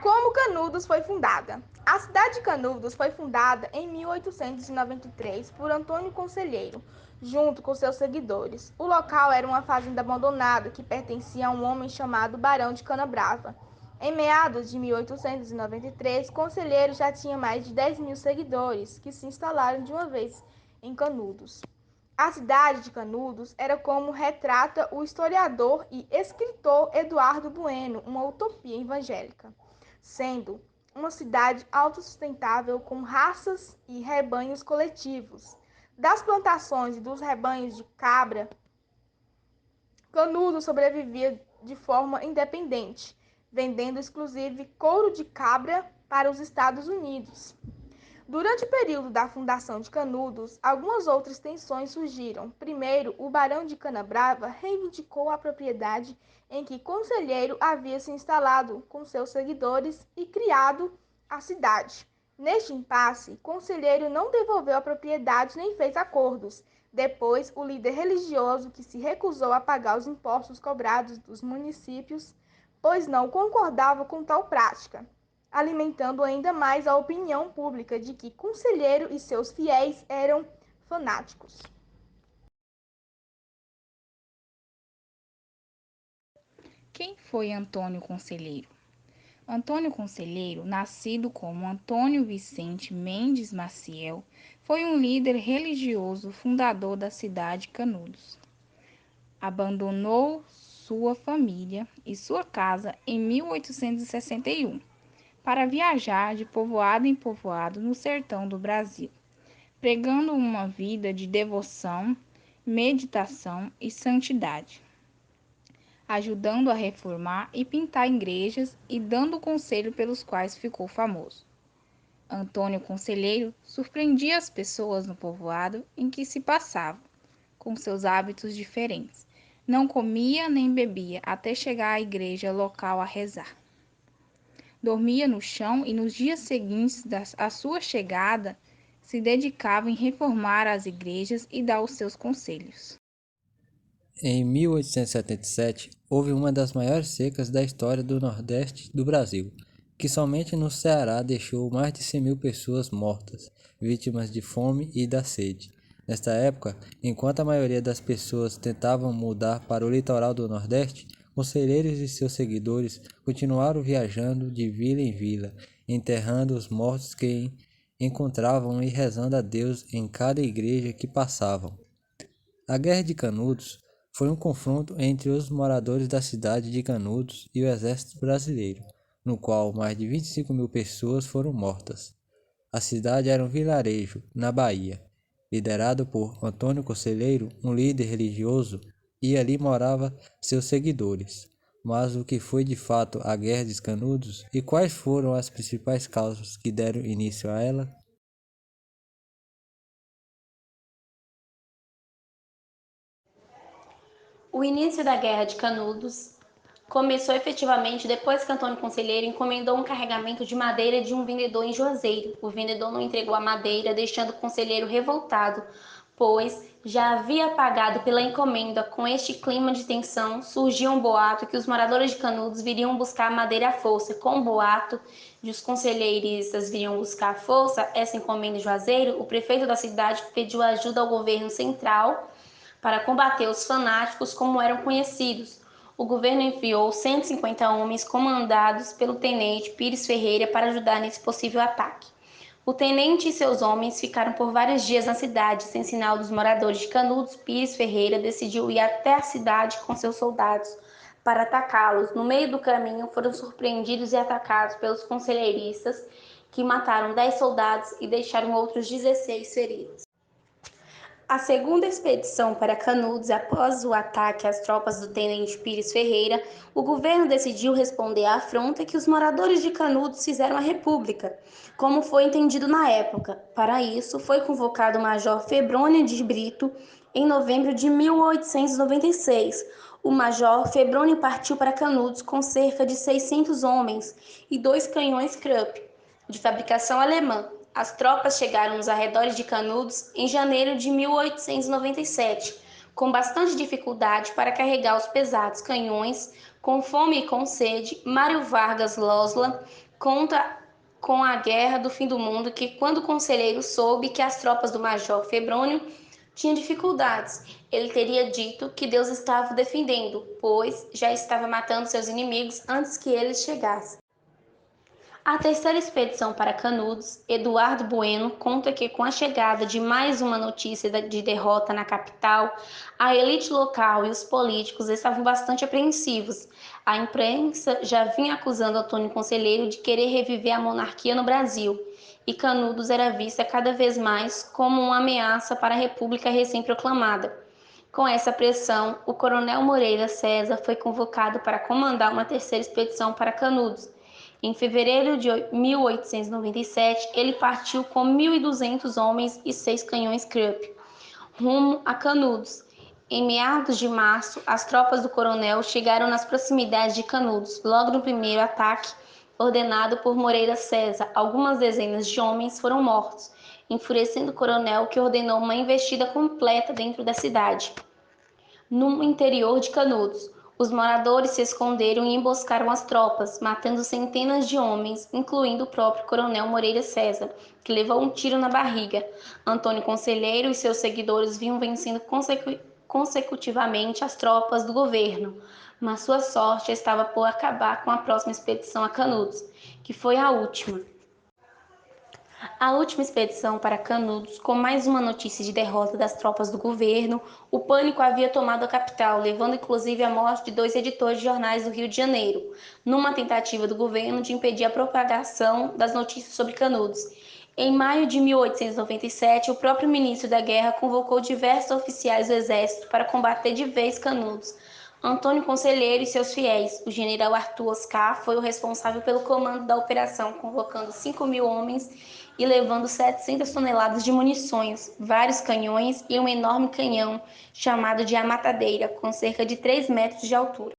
Como Canudos foi fundada? A cidade de Canudos foi fundada em 1893 por Antônio Conselheiro, junto com seus seguidores. O local era uma fazenda abandonada que pertencia a um homem chamado Barão de Canabrava. Em meados de 1893, Conselheiro já tinha mais de 10.000 seguidores que se instalaram de uma vez em Canudos. A cidade de Canudos era como retrata o historiador e escritor Eduardo Bueno, uma utopia evangélica, sendo uma cidade autossustentável com raças e rebanhos coletivos. Das plantações e dos rebanhos de cabra, Canudos sobrevivia de forma independente, vendendo exclusive couro de cabra para os Estados Unidos. Durante o período da fundação de Canudos, algumas outras tensões surgiram. Primeiro, o barão de Canabrava reivindicou a propriedade em que Conselheiro havia se instalado com seus seguidores e criado a cidade. Neste impasse, Conselheiro não devolveu a propriedade nem fez acordos. Depois, o líder religioso, que se recusou a pagar os impostos cobrados dos municípios, pois não concordava com tal prática, alimentando ainda mais a opinião pública de que Conselheiro e seus fiéis eram fanáticos. Quem foi Antônio Conselheiro? Antônio Conselheiro, nascido como Antônio Vicente Mendes Maciel, foi um líder religioso fundador da cidade de Canudos. Abandonou sua família e sua casa em 1861 para viajar de povoado em povoado no sertão do Brasil, pregando uma vida de devoção, meditação e santidade, ajudando a reformar e pintar igrejas e dando conselho pelos quais ficou famoso. Antônio Conselheiro surpreendia as pessoas no povoado em que se passava, com seus hábitos diferentes. Não comia nem bebia até chegar à igreja local a rezar. Dormia no chão e nos dias seguintes à sua chegada se dedicava em reformar as igrejas e dar os seus conselhos. Em 1877, houve uma das maiores secas da história do Nordeste do Brasil, que somente no Ceará deixou mais de 100.000 pessoas mortas, vítimas de fome e da sede. Nesta época, enquanto a maioria das pessoas tentavam mudar para o litoral do Nordeste, conselheiros e seus seguidores continuaram viajando de vila em vila, enterrando os mortos que encontravam e rezando a Deus em cada igreja que passavam. A Guerra de Canudos foi um confronto entre os moradores da cidade de Canudos e o exército brasileiro, no qual mais de 25.000 pessoas foram mortas. A cidade era um vilarejo, na Bahia, liderado por Antônio Conselheiro, um líder religioso, e ali moravam seus seguidores. Mas o que foi de fato a Guerra de Canudos e quais foram as principais causas que deram início a ela? O início da Guerra de Canudos começou efetivamente depois que Antônio Conselheiro encomendou um carregamento de madeira de um vendedor em Juazeiro. O vendedor não entregou a madeira, deixando o conselheiro revoltado, pois já havia pagado pela encomenda. Com este clima de tensão, surgiu um boato que os moradores de Canudos viriam buscar a madeira à força. Com o boato de os conselheiristas viriam buscar à força essa encomenda em Juazeiro, o prefeito da cidade pediu ajuda ao governo central para combater os fanáticos como eram conhecidos. O governo enviou 150 homens comandados pelo tenente Pires Ferreira para ajudar nesse possível ataque. O tenente e seus homens ficaram por vários dias na cidade. Sem sinal dos moradores de Canudos, Pires Ferreira decidiu ir até a cidade com seus soldados para atacá-los. No meio do caminho, foram surpreendidos e atacados pelos conselheiristas, que mataram 10 soldados e deixaram outros 16 feridos. A segunda expedição para Canudos, após o ataque às tropas do tenente Pires Ferreira, o governo decidiu responder à afronta que os moradores de Canudos fizeram à República, como foi entendido na época. Para isso, foi convocado o Major Febrônio de Brito em novembro de 1896. O Major Febrônio partiu para Canudos com cerca de 600 homens e 2 canhões Krupp, de fabricação alemã. As tropas chegaram nos arredores de Canudos em janeiro de 1897, com bastante dificuldade para carregar os pesados canhões. Com fome e com sede, Mário Vargas Llosa conta com a Guerra do Fim do Mundo que, quando o conselheiro soube que as tropas do Major Febrônio tinham dificuldades, ele teria dito que Deus estava o defendendo, pois já estava matando seus inimigos antes que eles chegassem. A terceira expedição para Canudos, Eduardo Bueno, conta que, com a chegada de mais uma notícia de derrota na capital, a elite local e os políticos estavam bastante apreensivos. A imprensa já vinha acusando Antônio Conselheiro de querer reviver a monarquia no Brasil, e Canudos era vista cada vez mais como uma ameaça para a República recém-proclamada. Com essa pressão, o coronel Moreira César foi convocado para comandar uma terceira expedição para Canudos. Em fevereiro de 1897, ele partiu com 1.200 homens e 6 canhões Krupp, rumo a Canudos. Em meados de março, as tropas do coronel chegaram nas proximidades de Canudos. Logo no primeiro ataque, ordenado por Moreira César, algumas dezenas de homens foram mortos, enfurecendo o coronel, que ordenou uma investida completa dentro da cidade. No interior de Canudos, os moradores se esconderam e emboscaram as tropas, matando centenas de homens, incluindo o próprio coronel Moreira César, que levou um tiro na barriga. Antônio Conselheiro e seus seguidores vinham vencendo consecutivamente as tropas do governo, mas sua sorte estava por acabar com a próxima expedição a Canudos, que foi a última. A última expedição para Canudos, com mais uma notícia de derrota das tropas do governo, o pânico havia tomado a capital, levando inclusive à morte de 2 editores de jornais do Rio de Janeiro, numa tentativa do governo de impedir a propagação das notícias sobre Canudos. Em maio de 1897, o próprio ministro da Guerra convocou diversos oficiais do exército para combater de vez Canudos. Antônio Conselheiro e seus fiéis, o general Arthur Oscar, foi o responsável pelo comando da operação, convocando 5.000 homens e levando 700 toneladas de munições, vários canhões e um enorme canhão chamado de Amatadeira, com cerca de 3 metros de altura.